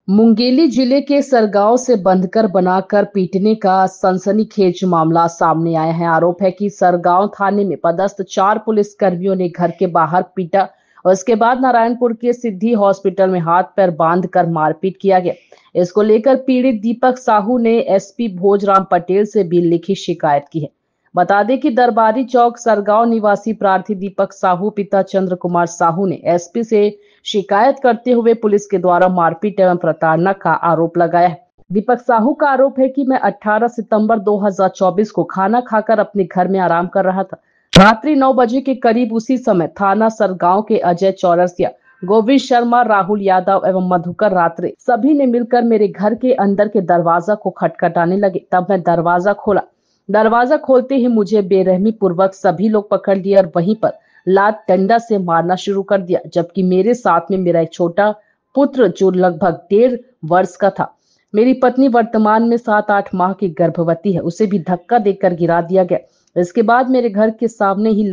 मुंगेली जिले के सरगांव से बंधकर बनाकर पीटने का सनसनीखेज मामला सामने आया है। आरोप है कि सरगांव थाने में पदस्थ 4 पुलिस कर्मियों ने घर के बाहर पीटा और इसके बाद नारायणपुर के सिद्धि हॉस्पिटल में हाथ पैर बांधकर मारपीट किया गया। इसको लेकर पीड़ित दीपक साहू ने एसपी भोजराम पटेल से भी लिखित शिकायत की है। बता दें कि दरबारी चौक सरगांव निवासी प्रार्थी दीपक साहू पिता चंद्र कुमार साहू ने एसपी से शिकायत करते हुए पुलिस के द्वारा मारपीट एवं प्रताड़ना का आरोप लगाया है। दीपक साहू का आरोप है कि मैं 18 सितंबर 2024 को खाना खाकर अपने घर में आराम कर रहा था। रात्रि 9 बजे के करीब उसी समय थाना सरगांव के अजय चौरसिया, गोविंद शर्मा, राहुल यादव एवं मधुकर रात्रे सभी ने मिलकर मेरे घर के अंदर के दरवाजा को खटखटाने लगे। तब मैं दरवाजा खोला। दरवाजा खोलते ही मुझे बेरहमी पूर्वक सभी लोग पकड़ लिए और वहीं पर लात डंडा से मारना शुरू कर दिया, जबकि मेरे साथ में मेरा एक छोटा पुत्र जो लगभग 1.5 वर्ष का था। मेरी पत्नी वर्तमान में 7-8 माह की गर्भवती है, उसे भी धक्का देकर गिरा दिया गया। इसके बाद मेरे घर के सामने ही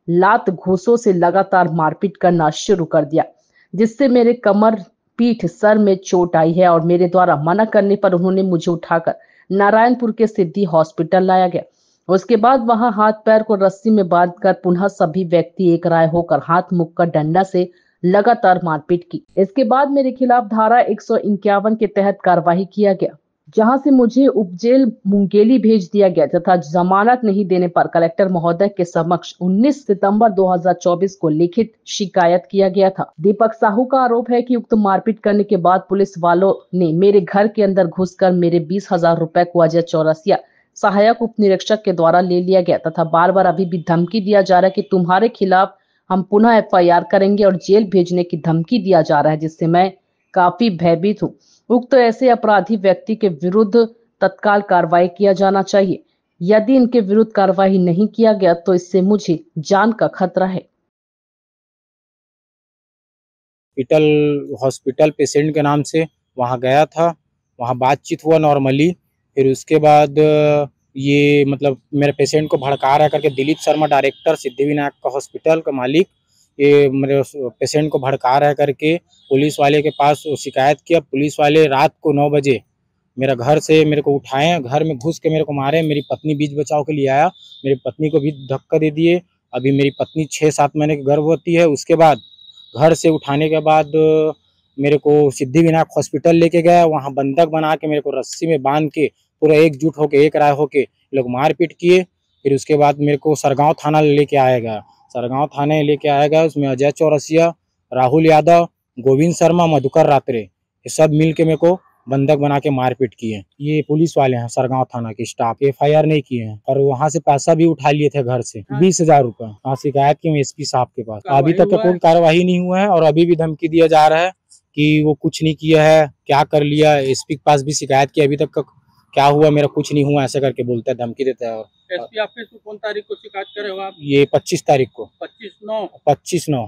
लात घूंसों से लगातार मारपीट करना शुरू कर दिया, जिससे मेरे कमर, पीठ, सर में चोट आई है और मेरे द्वारा मना करने पर उन्होंने मुझे उठाकर नारायणपुर के सिद्धि हॉस्पिटल लाया गया। उसके बाद वहां हाथ पैर को रस्सी में बांधकर पुनः सभी व्यक्ति एक राय होकर हाथ मुक कर डंडा से लगातार मारपीट की। इसके बाद मेरे खिलाफ धारा 151 के तहत कार्रवाई किया गया, जहां से मुझे उपजेल मुंगेली भेज दिया गया तथा जमानत नहीं देने पर कलेक्टर महोदय के समक्ष 19 सितंबर 2024 को लिखित शिकायत किया गया था। दीपक साहू का आरोप है कि उक्त मारपीट करने के बाद पुलिस वालों ने मेरे घर के अंदर घुसकर मेरे 20,000 रुपए को अजय चौरसिया, सहायक उप निरीक्षक के द्वारा ले लिया गया तथा बार बार अभी भी धमकी दिया जा रहा है कि तुम्हारे खिलाफ हम पुनः एफआईआर करेंगे और जेल भेजने की धमकी दिया जा रहा है, जिससे मैं काफी भयभीत हूँ। उक्त ऐसे अपराधी व्यक्ति के विरुद्ध तत्काल कार्रवाई किया जाना चाहिए। यदि इनके विरुद्ध कार्रवाई नहीं किया गया तो इससे मुझे जान का खतरा है। हॉस्पिटल पेशेंट के नाम से वहाँ गया था, वहाँ बातचीत हुआ नॉर्मली। फिर उसके बाद ये मतलब मेरे पेशेंट को भड़का रहा करके दिलीप शर्मा, डायरेक्टर सिद्धिविनायक का हॉस्पिटल का मालिक, ये मेरे पेशेंट को भड़का रहा करके पुलिस वाले के पास शिकायत किया। पुलिस वाले रात को 9 बजे मेरा घर से मेरे को उठाए, घर में घुस के मेरे को मारे। मेरी पत्नी बीच बचाव के लिए आया, मेरी पत्नी को भी धक्का दे दिए। अभी मेरी पत्नी 6-7 महीने की गर्भवती है। उसके बाद घर से उठाने के बाद मेरे को सिद्धिविनायक हॉस्पिटल लेके गया। वहाँ बंधक बना के मेरे को रस्सी में बांध के पूरा एकजुट होके एक राय होके लोग मारपीट किए। फिर उसके बाद मेरे को सरगांव थाना लेके आया गया। सरगांव थाने लेके आया गया, उसमें अजय चौरसिया, राहुल यादव, गोविंद शर्मा, मधुकर रात्रे, ये सब मिल के मेरे को बंधक बना के मारपीट किए। ये पुलिस वाले हैं, सरगांव थाना के स्टाफ। एफआईआर नहीं किए हैं और वहाँ से पैसा भी उठा लिए थे घर से 20,000 रुपए। हाँ, शिकायत की एसपी साहब के पास। अभी तक का कोई कार्रवाई नहीं हुआ है और अभी भी धमकी दिया जा रहा है कि वो कुछ नहीं किया है, क्या कर लिया। एसपी के पास भी शिकायत की, अभी तक का क्या हुआ, मेरा कुछ नहीं हुआ, ऐसे करके बोलता है, धमकी देता है। एसपी ऑफिस को कौन तारीख को शिकायत करे हो आप? ये 25 तारीख को। 25/9। 25/9।